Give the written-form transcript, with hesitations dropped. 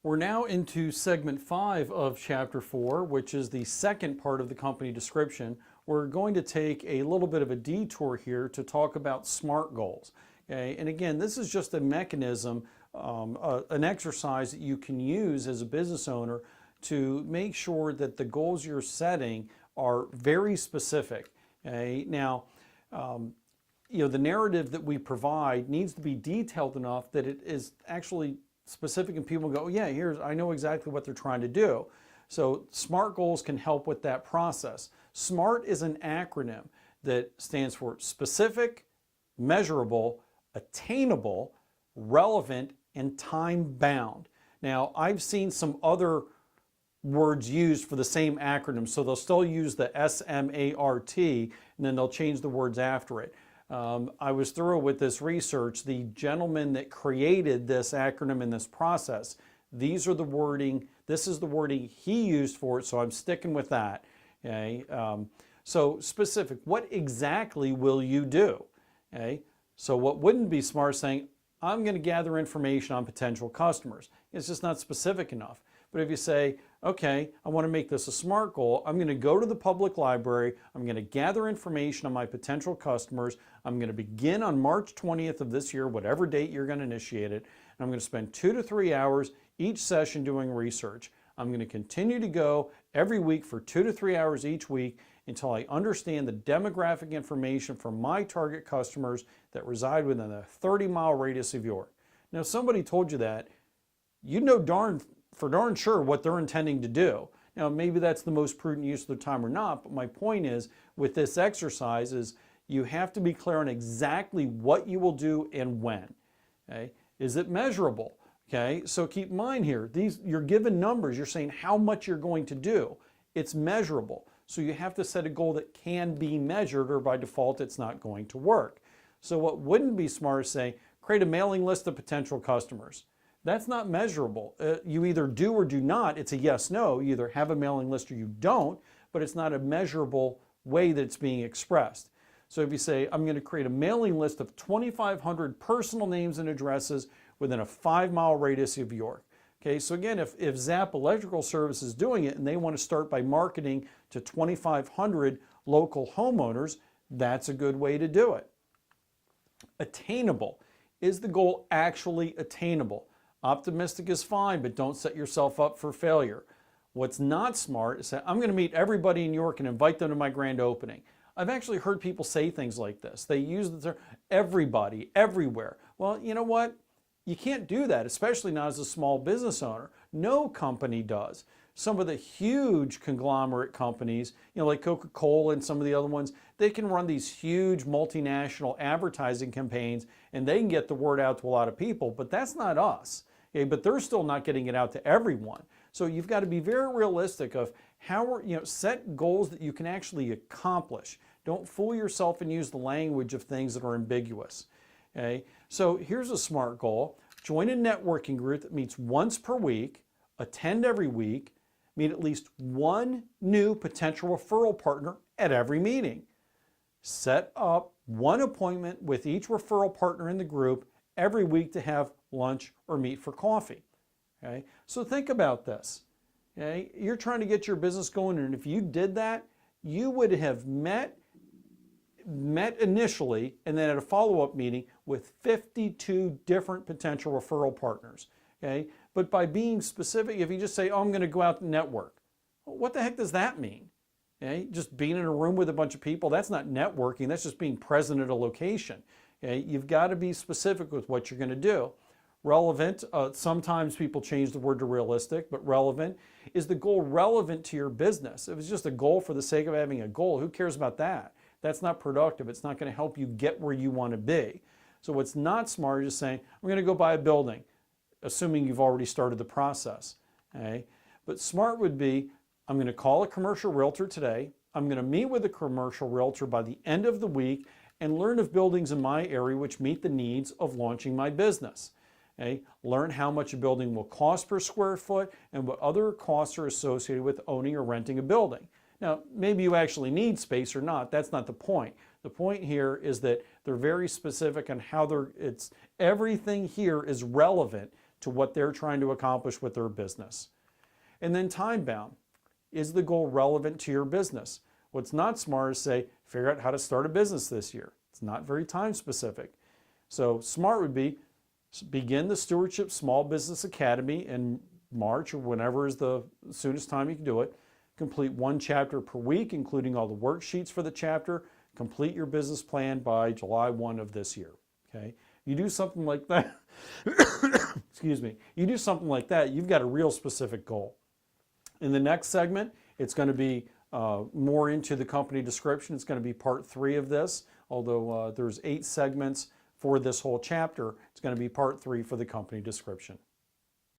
We're now into segment 5 of chapter 4, which is the second part of the company description. We're going to take a little bit of a detour here to talk about SMART goals. Okay? And again, this is just a mechanism, an exercise that you can use as a business owner to make sure that the goals you're setting are very specific. Okay? Now, the narrative that we provide needs to be detailed enough that it is actually specific and people go, yeah, I know exactly what they're trying to do. So SMART goals can help with that process. SMART is an acronym that stands for specific, measurable, attainable, relevant, and time-bound. Now, I've seen some other words used for the same acronym, so they'll still use the S.M.A.R.T. and then they'll change the words after it. I was thorough with this research. The gentleman that created this acronym in this process, this is the wording he used for it, so I'm sticking with that. Okay? So specific, what exactly will you do? Okay? So what wouldn't be smart is saying, I'm going to gather information on potential customers. It's just not specific enough. But if you say, okay, I want to make this a SMART goal, I'm going to go to the public library, I'm going to gather information on my potential customers, I'm going to begin on March 20th of this year, whatever date you're going to initiate it, and I'm going to spend 2 to 3 hours each session doing research. I'm going to continue to go every week for 2 to 3 hours each week until I understand the demographic information for my target customers that reside within a 30-mile radius of York. Now, if somebody told you that, you'd know for darn sure what they're intending to do. Now, maybe that's the most prudent use of their time or not, but my point is, with this exercise, is you have to be clear on exactly what you will do and when. Okay? Is it measurable? Okay, so keep in mind here, you're given numbers, you're saying how much you're going to do. It's measurable. So you have to set a goal that can be measured, or by default it's not going to work. So what wouldn't be smart is say, create a mailing list of potential customers. That's not measurable. You either do or do not. It's a yes-no. You either have a mailing list or you don't, but it's not a measurable way that it's being expressed. So if you say, I'm going to create a mailing list of 2,500 personal names and addresses within a 5-mile radius of York. Okay, so again, if Zap Electrical Service is doing it and they want to start by marketing to 2,500 local homeowners, that's a good way to do it. Attainable. Is the goal actually attainable? Optimistic is fine, but don't set yourself up for failure. What's not smart is that I'm going to meet everybody in York and invite them to my grand opening. I've actually heard people say things like this. They use the term everybody, everywhere. Well, you know what? You can't do that, especially not as a small business owner. No company does. Some of the huge conglomerate companies, like Coca-Cola and some of the other ones, they can run these huge multinational advertising campaigns and they can get the word out to a lot of people, but that's not us. Okay, but they're still not getting it out to everyone. So you've got to be very realistic of how set goals that you can actually accomplish. Don't fool yourself and use the language of things that are ambiguous. Okay, so here's a SMART goal. Join a networking group that meets once per week, attend every week, meet at least one new potential referral partner at every meeting. Set up one appointment with each referral partner in the group every week to have lunch or meet for coffee. Okay? So think about this. Okay? You're trying to get your business going, and if you did that, you would have met initially and then at a follow-up meeting with 52 different potential referral partners. Okay? But by being specific, if you just say, oh, I'm going to go out and network, well, what the heck does that mean? Okay? Just being in a room with a bunch of people, that's not networking, that's just being present at a location. Okay? You've got to be specific with what you're going to do. Relevant, sometimes people change the word to realistic, but relevant. Is the goal relevant to your business? If it's just a goal for the sake of having a goal, who cares about that? That's not productive. It's not going to help you get where you want to be. So what's not smart is just saying, I'm going to go buy a building, assuming you've already started the process. Okay? But smart would be, I'm going to call a commercial realtor today. I'm going to meet with a commercial realtor by the end of the week and learn of buildings in my area which meet the needs of launching my business. Okay? Learn how much a building will cost per square foot and what other costs are associated with owning or renting a building. Now, maybe you actually need space or not. That's not the point. The point here is that they're very specific on how everything here is relevant to what they're trying to accomplish with their business. And then time bound. Is the goal relevant to your business? What's not smart is say, figure out how to start a business this year. It's not very time specific. So SMART would be begin the Stewardship Small Business Academy in March or whenever is the soonest time you can do it. Complete one chapter per week, including all the worksheets for the chapter. Complete your business plan by July 1 of this year. Okay? You do something like that, excuse me, you do something like that, you've got a real specific goal. In the next segment, it's going to be more into the company description. It's going to be part 3 of this, although there's 8 segments for this whole chapter. It's going to be part 3 for the company description.